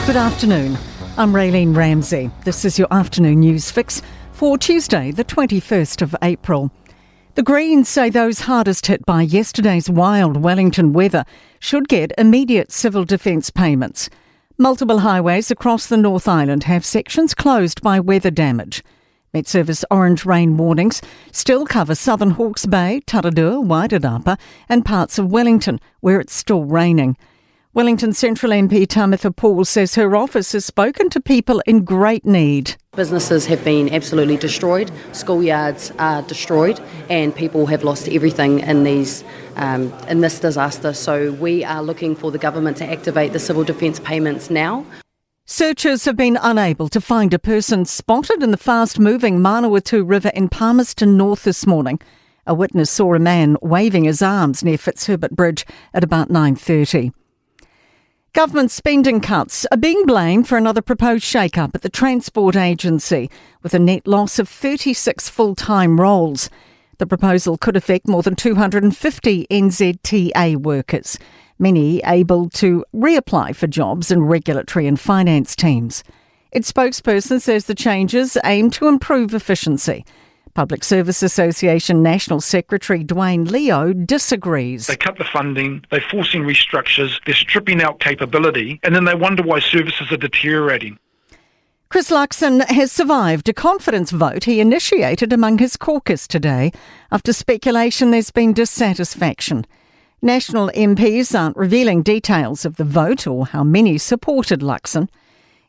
Good afternoon. I'm Raylene Ramsey. This is your afternoon news fix for Tuesday, the 21st of April. The Greens say those hardest hit by yesterday's wild Wellington weather should get immediate civil defence payments. Multiple highways across the North Island have sections closed by weather damage. Met Service orange rain warnings still cover southern Hawke's Bay, Tararua, Wairarapa and parts of Wellington, where it's still raining. Wellington Central MP Tamitha Paul says her office has spoken to people in great need. Businesses have been absolutely destroyed, schoolyards are destroyed, and people have lost everything in this disaster. So we are looking for the government to activate the civil defence payments now. Searchers have been unable to find a person spotted in the fast-moving Manawatu River in Palmerston North this morning. A witness saw a man waving his arms near Fitzherbert Bridge at about 9:30. Government spending cuts are being blamed for another proposed shake-up at the Transport Agency, with a net loss of 36 full-time roles. The proposal could affect more than 250 NZTA workers, many able to reapply for jobs in regulatory and finance teams. Its spokesperson says the changes aim to improve efficiency. Public Service Association National Secretary Dwayne Leo disagrees. They cut the funding, they're forcing restructures, they're stripping out capability, and then they wonder why services are deteriorating. Chris Luxon has survived a confidence vote he initiated among his caucus today. After speculation, there's been dissatisfaction. National MPs aren't revealing details of the vote or how many supported Luxon.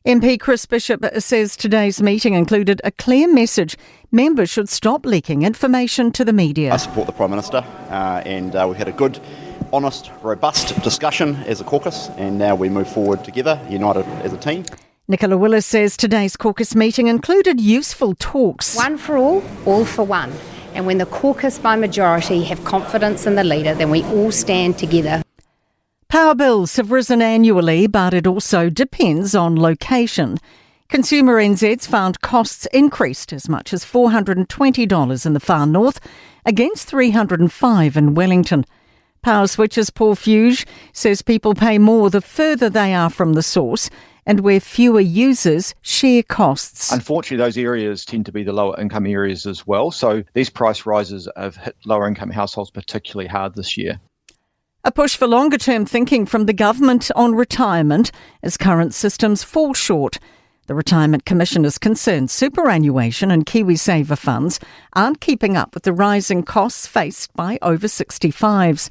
MP Chris Bishop says today's meeting included a clear message members should stop leaking information to the media. I support the Prime Minister and we had a good, honest, robust discussion as a caucus, and now we move forward together, united as a team. Nicola Willis says today's caucus meeting included useful talks. One for all for one. And when the caucus by majority have confidence in the leader, then we all stand together. Power bills have risen annually, but it also depends on location. Consumer NZ's found costs increased as much as $420 in the far north, against $305 in Wellington. Power Switch's Paul Fuge says people pay more the further they are from the source and where fewer users share costs. Unfortunately, those areas tend to be the lower income areas as well, so these price rises have hit lower income households particularly hard this year. A push for longer-term thinking from the government on retirement as current systems fall short. The Retirement Commission is concerned superannuation and KiwiSaver funds aren't keeping up with the rising costs faced by over 65s.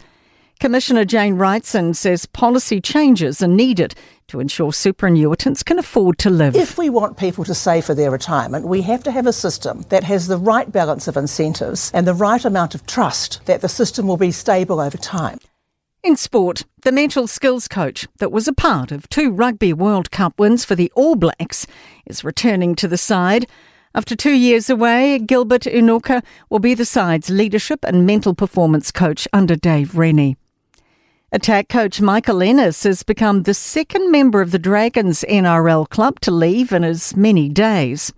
Commissioner Jane Wrightson says policy changes are needed to ensure superannuitants can afford to live. If we want people to save for their retirement, we have to have a system that has the right balance of incentives and the right amount of trust that the system will be stable over time. In sport, the mental skills coach that was a part of 2 Rugby World Cup wins for the All Blacks is returning to the side. After 2 years away, Gilbert Unoka will be the side's leadership and mental performance coach under Dave Rennie. Attack coach Michael Ennis has become the second member of the Dragons NRL club to leave in as many days.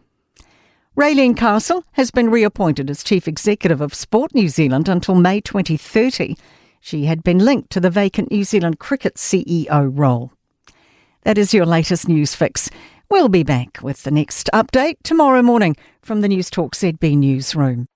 Raylene Castle has been reappointed as Chief Executive of Sport New Zealand until May 2030. She had been linked to the vacant New Zealand Cricket CEO role. That is your latest news fix. We'll be back with the next update tomorrow morning from the Newstalk ZB newsroom.